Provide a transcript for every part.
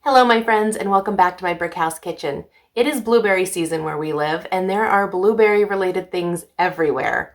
Hello my friends and welcome back to my brick house kitchen. It is blueberry season where we live and there are blueberry related things everywhere.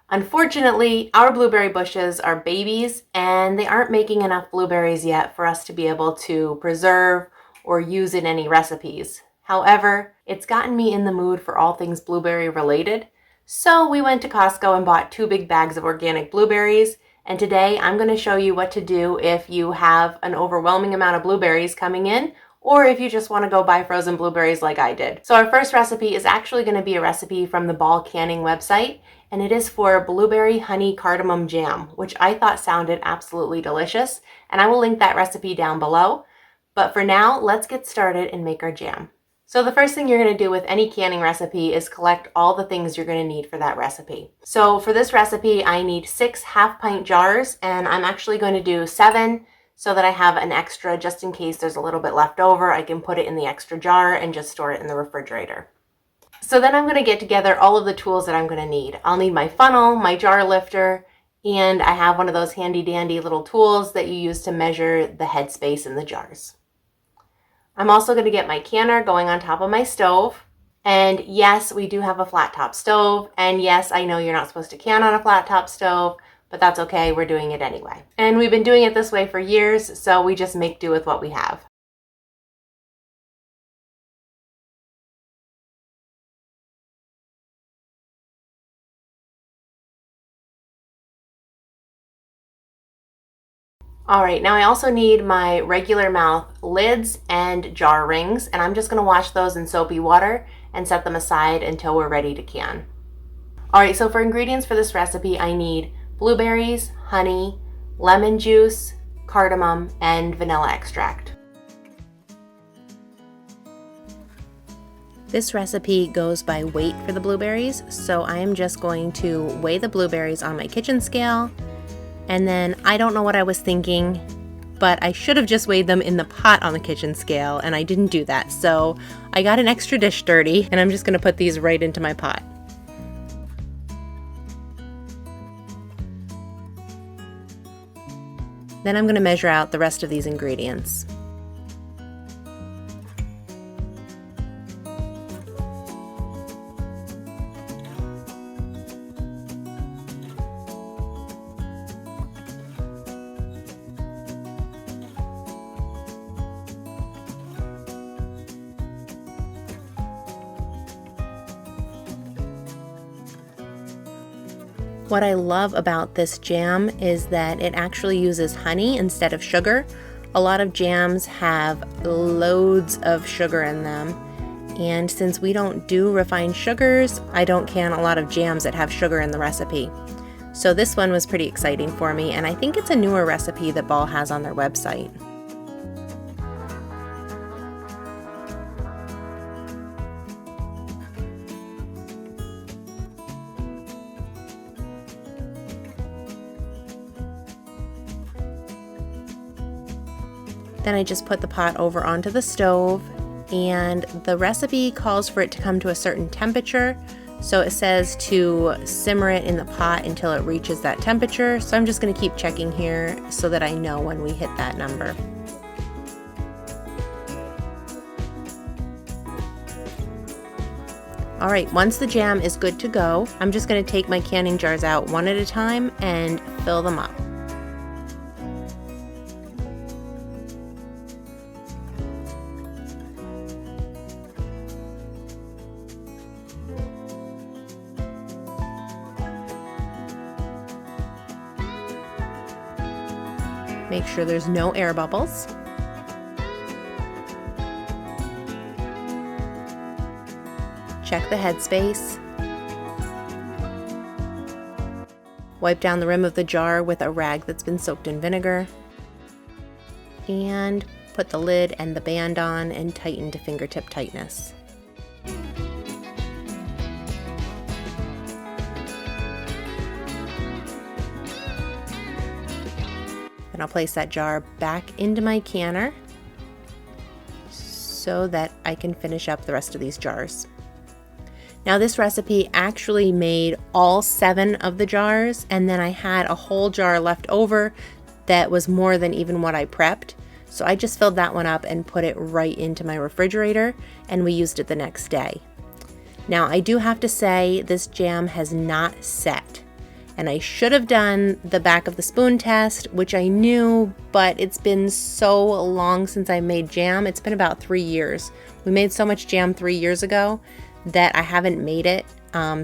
Unfortunately, our blueberry bushes are babies and they aren't making enough blueberries yet for us to be able to preserve or use in any recipes. However, it's gotten me in the mood for all things blueberry related. So we went to Costco and bought 2 big bags of organic blueberries. And today I'm going to show you what to do if you have an overwhelming amount of blueberries coming in, or if you just want to go buy frozen blueberries like I did. So our first recipe is actually going to be a recipe from the Ball Canning website, and it is for blueberry honey cardamom jam, which I thought sounded absolutely delicious, and I will link that recipe down below. But for now, let's get started and make our jam. So the first thing you're going to do with any canning recipe is collect all the things you're going to need for that recipe. So for this recipe, I need 6 half-pint jars, and I'm actually going to do 7 so that I have an extra just in case there's a little bit left over. I can put it in the extra jar and just store it in the refrigerator. So then I'm going to get together all of the tools that I'm going to need. I'll need my funnel, my jar lifter, and I have one of those handy-dandy little tools that you use to measure the headspace in the jars. I'm also going to get my canner going on top of my stove. And yes, we do have a flat top stove. And yes, I know you're not supposed to can on a flat top stove, but that's okay. We're doing it anyway. And we've been doing it this way for years, so we just make do with what we have. All right, now I also need my regular mouth lids and jar rings, and I'm just gonna wash those in soapy water and set them aside until we're ready to can. All right, so for ingredients for this recipe, I need blueberries, honey, lemon juice, cardamom, and vanilla extract. This recipe goes by weight for the blueberries, so I am just going to weigh the blueberries on my kitchen scale. And then I don't know what I was thinking, but I should have just weighed them in the pot on the kitchen scale, and I didn't do that. So I got an extra dish dirty, and I'm just going to put these right into my pot. Then I'm going to measure out the rest of these ingredients. What I love about this jam is that it actually uses honey instead of sugar. A lot of jams have loads of sugar in them, and since we don't do refined sugars, I don't can a lot of jams that have sugar in the recipe. So this one was pretty exciting for me, and I think it's a newer recipe that Ball has on their website. Then I just put the pot over onto the stove, and the recipe calls for it to come to a certain temperature. So it says to simmer it in the pot until it reaches that temperature. So I'm just going to keep checking here so that I know when we hit that number. All right, once the jam is good to go, I'm just going to take my canning jars out one at a time and fill them up. Make sure there's no air bubbles. Check the headspace. Wipe down the rim of the jar with a rag that's been soaked in vinegar. And put the lid and the band on and tighten to fingertip tightness. Then I'll place that jar back into my canner so that I can finish up the rest of these jars. Now this recipe actually made all 7 of the jars, and then I had a whole jar left over that was more than even what I prepped. So I just filled that one up and put it right into my refrigerator, and we used it the next day. Now I do have to say this jam has not set, and I should have done the back of the spoon test, which I knew, but it's been so long since I made jam. It's been about 3 years. We made so much jam 3 years ago that I haven't made it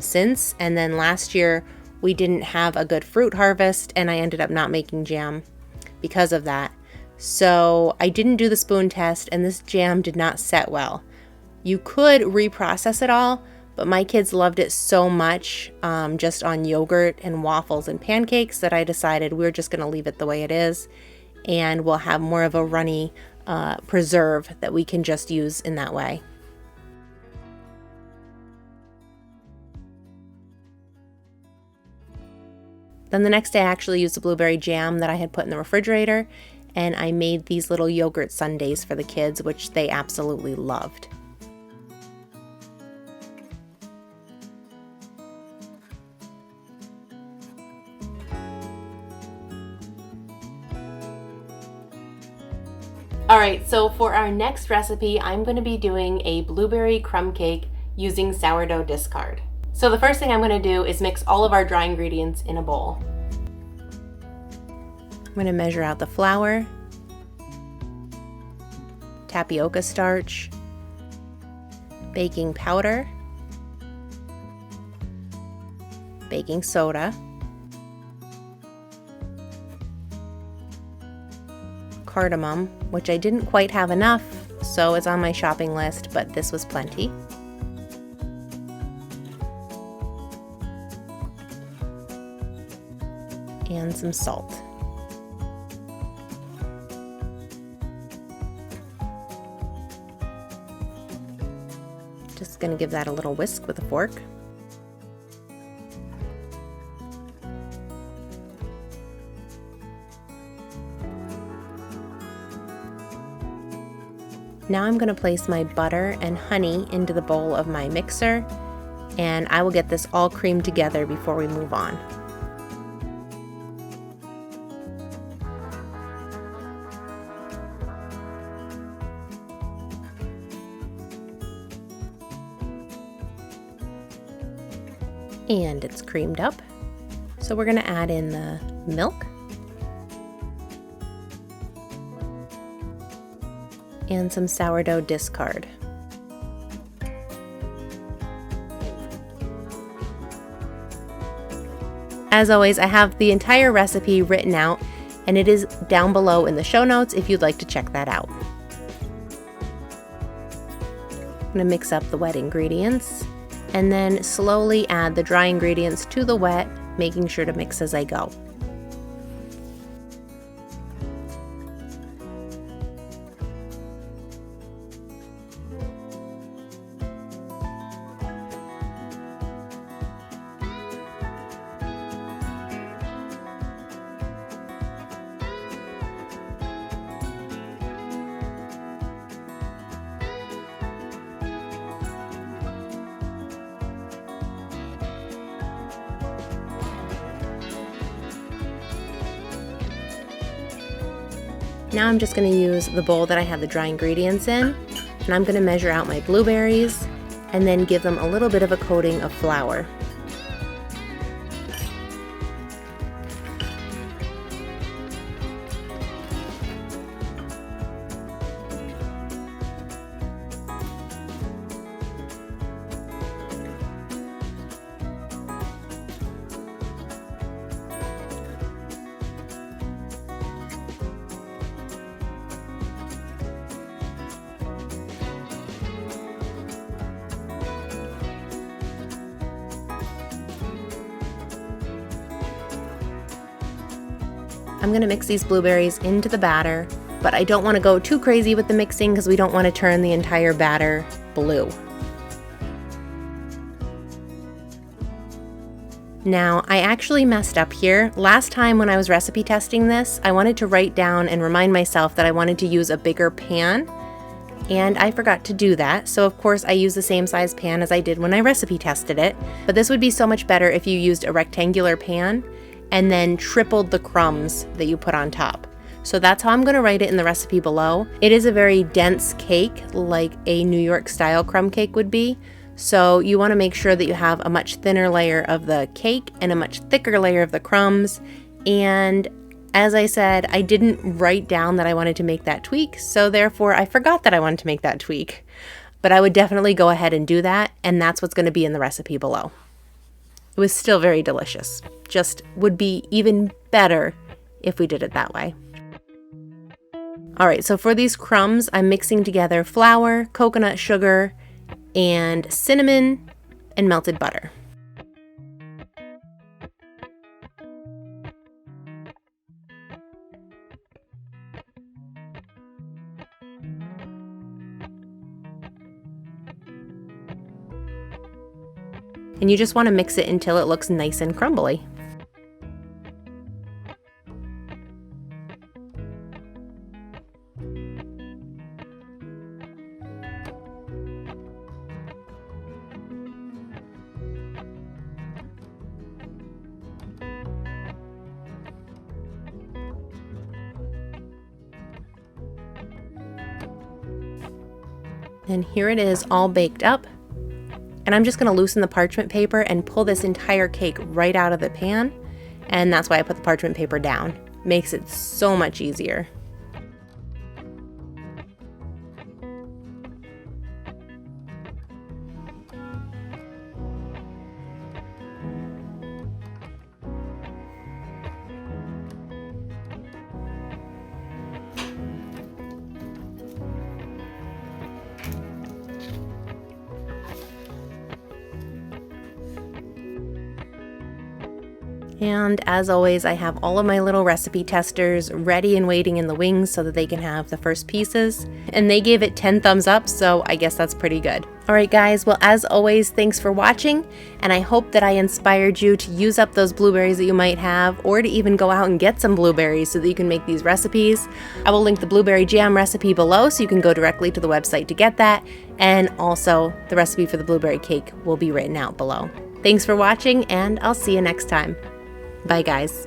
since, and then last year we didn't have a good fruit harvest and I ended up not making jam because of that. So I didn't do the spoon test and this jam did not set well. You could reprocess it all, but my kids loved it so much just on yogurt and waffles and pancakes that I decided we're just going to leave it the way it is, and we'll have more of a runny preserve that we can just use in that way. Then the next day I actually used the blueberry jam that I had put in the refrigerator, and I made these little yogurt sundaes for the kids, which they absolutely loved. Alright, so for our next recipe, I'm going to be doing a blueberry crumb cake using sourdough discard. So the first thing I'm going to do is mix all of our dry ingredients in a bowl. I'm going to measure out the flour, tapioca starch, baking powder, baking soda, cardamom, which I didn't quite have enough, so it's on my shopping list, but this was plenty. And some salt. Just going to give that a little whisk with a fork. Now I'm going to place my butter and honey into the bowl of my mixer, and I will get this all creamed together before we move on. And it's creamed up, so we're going to add in the milk and some sourdough discard. As always, I have the entire recipe written out, and it is down below in the show notes if you'd like to check that out. I'm going to mix up the wet ingredients and then slowly add the dry ingredients to the wet, making sure to mix as I go. Now I'm just going to use the bowl that I had the dry ingredients in, and I'm going to measure out my blueberries and then give them a little bit of a coating of flour. I'm going to mix these blueberries into the batter, but I don't want to go too crazy with the mixing because we don't want to turn the entire batter blue. Now, I actually messed up here. Last time when I was recipe testing this, I wanted to write down and remind myself that I wanted to use a bigger pan, and I forgot to do that. So of course I used the same size pan as I did when I recipe tested it, but this would be so much better if you used a rectangular pan and then tripled the crumbs that you put on top. So that's how I'm going to write it in the recipe below. It is a very dense cake, like a New York style crumb cake would be. So you want to make sure that you have a much thinner layer of the cake and a much thicker layer of the crumbs. And as I said, I didn't write down that I wanted to make that tweak, so therefore I forgot that I wanted to make that tweak. But I would definitely go ahead and do that, and that's what's going to be in the recipe below. It was still very delicious. Just would be even better if we did it that way. All right, so for these crumbs, I'm mixing together flour, coconut sugar, and cinnamon and melted butter. And you just want to mix it until it looks nice and crumbly. And here it is all baked up. And I'm just going to loosen the parchment paper and pull this entire cake right out of the pan. And that's why I put the parchment paper down. Makes it so much easier. And as always, I have all of my little recipe testers ready and waiting in the wings so that they can have the first pieces. And they gave it 10 thumbs up, so I guess that's pretty good. All right, guys, well, as always, thanks for watching. And I hope that I inspired you to use up those blueberries that you might have, or to even go out and get some blueberries so that you can make these recipes. I will link the blueberry jam recipe below so you can go directly to the website to get that. And also, the recipe for the blueberry cake will be written out below. Thanks for watching, and I'll see you next time. Bye, guys.